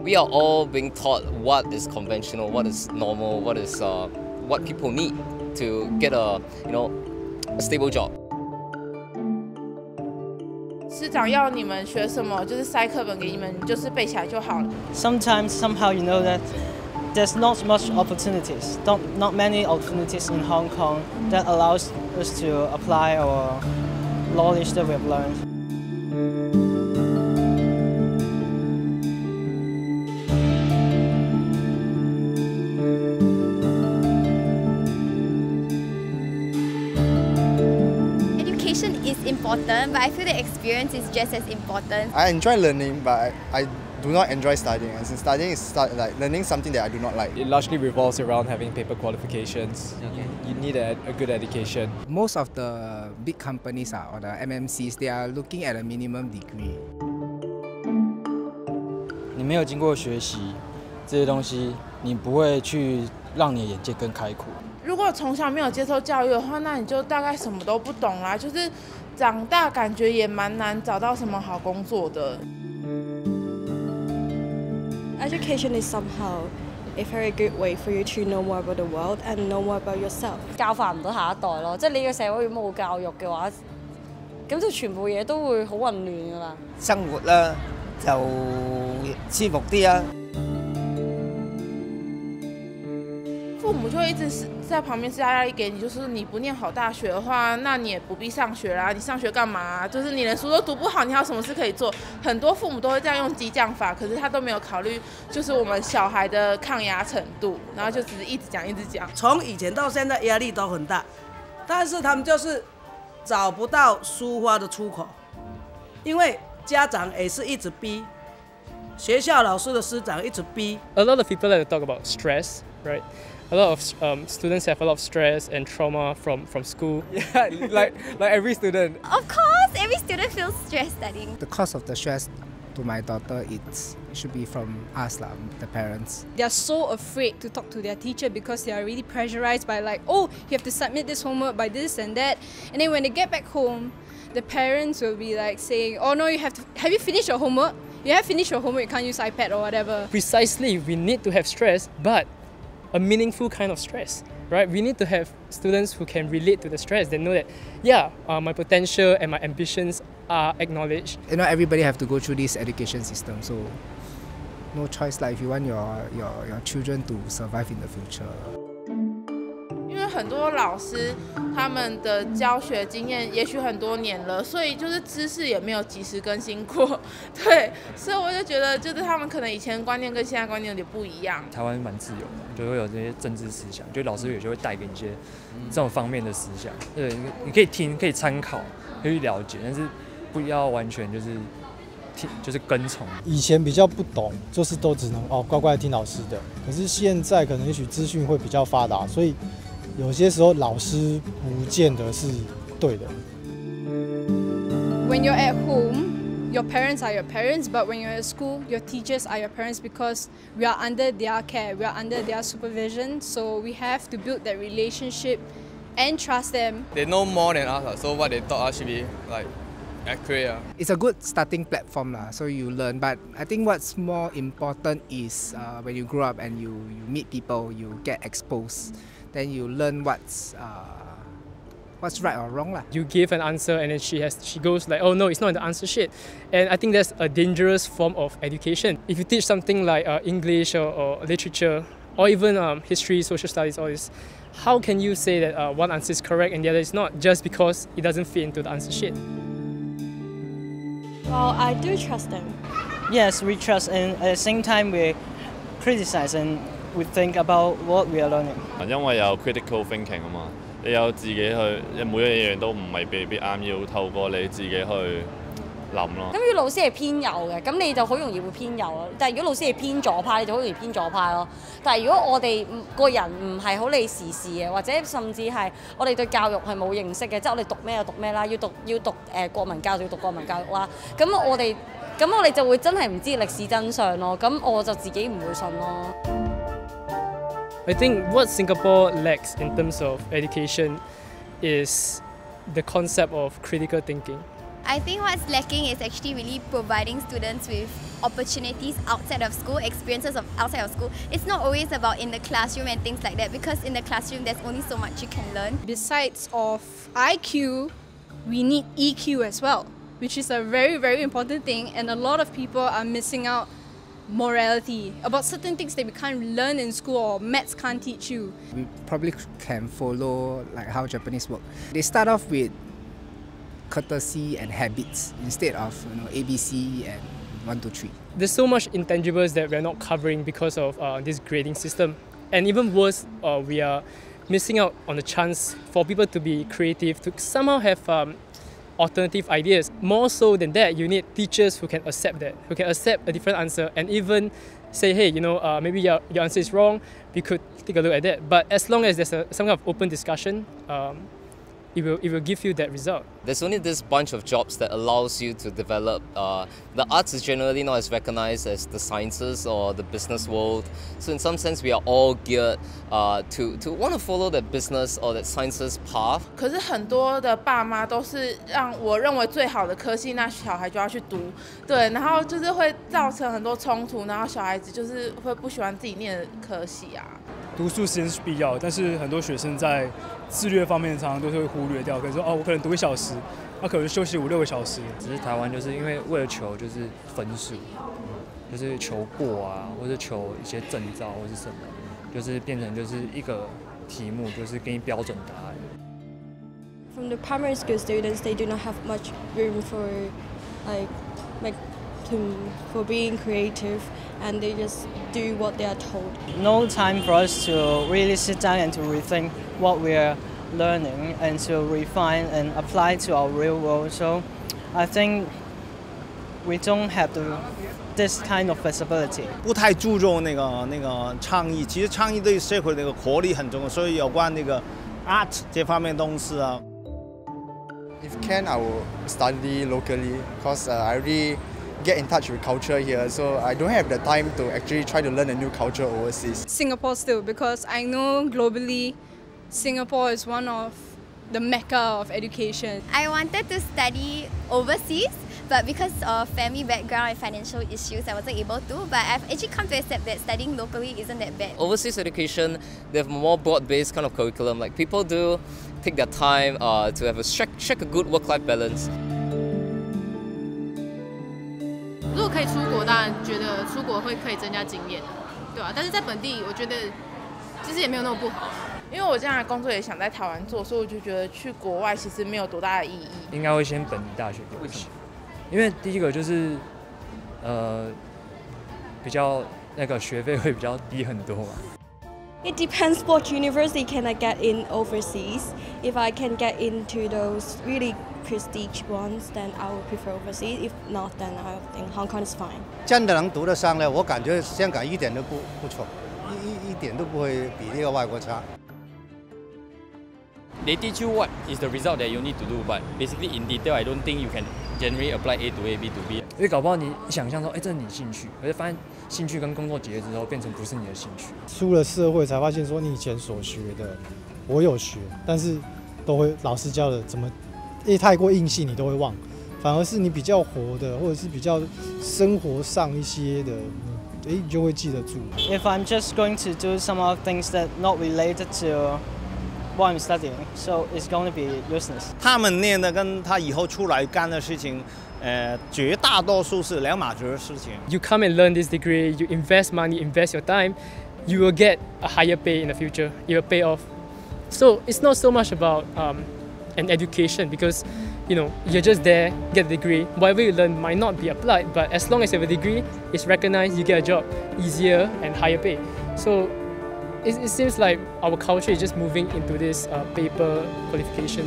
we are all being taught what is conventional, what is normal, what is what people need to get a a stable job. 师长要你们学什么，就是塞课本给你们，你就是背起来就好了。Sometimes, somehow, you know that there's not much opportunities, not many opportunities in Hong Kong that allows us to apply our knowledge that we've learned. Education is important, but I feel the experience is just as important. I enjoy learning, but I do not enjoy studying. And since studying is like learning something that I do not like. It largely revolves around having paper qualifications. You need a good education. Most of the big companies or the MNCs, they are looking at a minimum degree. 你没有经过学习这些东西，你不会去让你的眼界更开阔。如果从小没有接受教育的话，那你就大概什么都不懂啦。就是长大感觉也蛮难找到什么好工作的。Education is somehow a very good way for you to know more about the world and know more about yourself. 教化唔到下一代咯，即係你個社會冇教育嘅話，咁就全部嘢都會好混亂噶啦。生活啦就舒服啲啊。父母就会一直在旁边施加压力给你，就是你不念好大学的话，那你也不必上学啦。你上学干嘛？就是你连书都读不好，你还有什么事可以做？很多父母都会这样用激将法，可是他都没有考虑，就是我们小孩的抗压程度，然后就只是一直讲一直讲。从以前到现在压力都很大，但是他们就是找不到抒发的出口，因为家长也是一直逼，学校老师的师长一直逼。A lot of people like to talk about stress, right? A lot of students have a lot of stress and trauma from school. Yeah, like every student. Of course, every student feels stressed studying. The cause of the stress to my daughter, it should be from us, the parents. They are so afraid to talk to their teacher because they are really pressurized by like, oh, you have to submit this homework by this and that. And then when they get back home, the parents will be like saying, oh no, have you finished your homework? You have finished your homework, you can't use iPad or whatever. Precisely, we need to have stress, but a meaningful kind of stress, right? We need to have students who can relate to the stress. They know that, yeah, my potential and my ambitions are acknowledged. You know, everybody have to go through this education system, so no choice if you want your children to survive in the future. 因为很多老师他们的教学经验也许很多年了，所以就是知识也没有及时更新过，对，所以我就觉得就是他们可能以前观念跟现在观念有点不一样。台湾蛮自由的，就会有这些政治思想，就老师有时候会带给你一些这种方面的思想，对，你可以听，可以参考，可以了解，但是不要完全就是跟从。以前比较不懂，就是都只能乖乖听老师的。可是现在可能也许资讯会比较发达，所以有些时候老师不见得是对的。When you're at home, your parents are your parents, but when you're at school, your teachers are your parents because we are under their care, we are under their supervision, so we have to build that relationship and trust them. They know more than us, so what they taught us should be like accurate. It's a good starting platform, so you learn, but I think what's more important is when you grow up and you meet people, you get exposed. Then you learn what's right or wrong. You give an answer and then she goes like, oh no, it's not the answer sheet. And I think that's a dangerous form of education. If you teach something like English or literature or even history, social studies, all this, how can you say that one answer is correct and the other is not just because it doesn't fit into the answer sheet? Well, I do trust them. Yes, we trust, and at the same time we criticize and we think about what we are learning. 因為有 critical thinking 啊嘛，你有自己去，每一樣都唔係未必啱，要透過你自己去諗咯。咁如果老師係偏右嘅，咁你就好容易會偏右咯。但係如果老師係偏左派，你就好容易偏左派咯。但係如果我哋個人唔係好理時事嘅，或者甚至係我哋對教育係冇認識嘅，即係我哋讀咩就讀咩啦，要讀國民教育就要讀國民教育啦。咁我哋就會真係唔知歷史真相咯。咁我就自己唔會信咯。I think what Singapore lacks in terms of education is the concept of critical thinking. I think what's lacking is actually really providing students with opportunities outside of school, experiences of outside of school. It's not always about in the classroom and things like that, because in the classroom there's only so much you can learn. Besides of IQ, we need EQ as well, which is a very, very important thing, and a lot of people are missing out morality about certain things that we can't learn in school or maths can't teach you. We probably can follow like how Japanese work. They start off with courtesy and habits instead of ABC and 1, 2, 3. There's so much intangibles that we're not covering because of this grading system, and even worse, we are missing out on the chance for people to be creative, to somehow have alternative ideas. More so than that, you need teachers who can accept that, who can accept a different answer and even say, hey, maybe your answer is wrong, we could take a look at that. But as long as there's some kind of open discussion, it will give you that result. There's only this bunch of jobs that allows you to develop. The arts is generally not as recognized as the sciences or the business world. So in some sense, we are all geared to want to follow that business or that sciences path. 可是很多的爸妈都是让我认为最好的科系，那小孩就要去读，对，然后就是会造成很多冲突，然后小孩子就是会不喜欢自己念的科系啊。读书时间是必要，但是很多学生在自律方面常常都是会忽略掉，可能说我可能读1小时，可能休息5、6个小时。只是台湾就是因为为了求就是分数，就是求过啊，或者求一些证照或是什么，就是变成就是一个题目就是给你标准答案。From the primary school students, they do not have much room for for being creative, and they just do what they are told. No time for us to really sit down and to rethink what we're learning and to refine and apply to our real world. So I think we don't have this kind of flexibility. 不太注重那个倡议，其实倡议对社会的活力很重要，所以有关那个 art 这方面东西啊。If can, I will study locally, because I really get in touch with culture here, so I don't have the time to actually try to learn a new culture overseas. Singapore still, because I know globally Singapore is one of the mecca of education. I wanted to study overseas, but because of family background and financial issues, I wasn't able to. But I've actually come to accept that studying locally isn't that bad. Overseas education, they have a more broad-based kind of curriculum. Like people do take their time to have strike a good work-life balance. 如果可以出国，当然觉得出国可以增加经验，对吧？但是在本地，我觉得其实也没有那么不好。因为我将来工作也想在台湾做，所以我就觉得去国外其实没有多大的意义。应该会先本地大学优先，因为第一个就是比较那个学费会比较低很多嘛。It depends what university can I get in overseas. If I can get into those really prestige ones, then I would prefer overseas. If not, then I think Hong Kong is fine. 真的能读得上呢，我感觉香港一点都不错，一点都不会比那个外国差。They teach you what is the result that you need to do, but basically in detail, I don't think you can generally apply A to A, B to B. 因为搞不好你想象说，这是你兴趣，可是发现兴趣跟工作结合之后，变成不是你的兴趣。出了社会才发现说，你以前所学的，我有学，但是都会老师教的怎么，太过硬性你都会忘，反而是你比较活的，或者是比较生活上一些的，你就会记得住。If I'm just going to do some of things that not related to what I'm studying, so it's going to be useless. 他们念的跟他以后出来干的事情，绝大多数是两码子的事情。You come and learn this degree, you invest money, invest your time, you will get a higher pay in the future. It will pay off. So it's not so much about an education, because you're just there, get a degree. Whatever you learn might not be applied, but as long as you have a degree, it's recognized, you get a job, easier and higher pay. So it seems like our culture is just moving into this paper qualification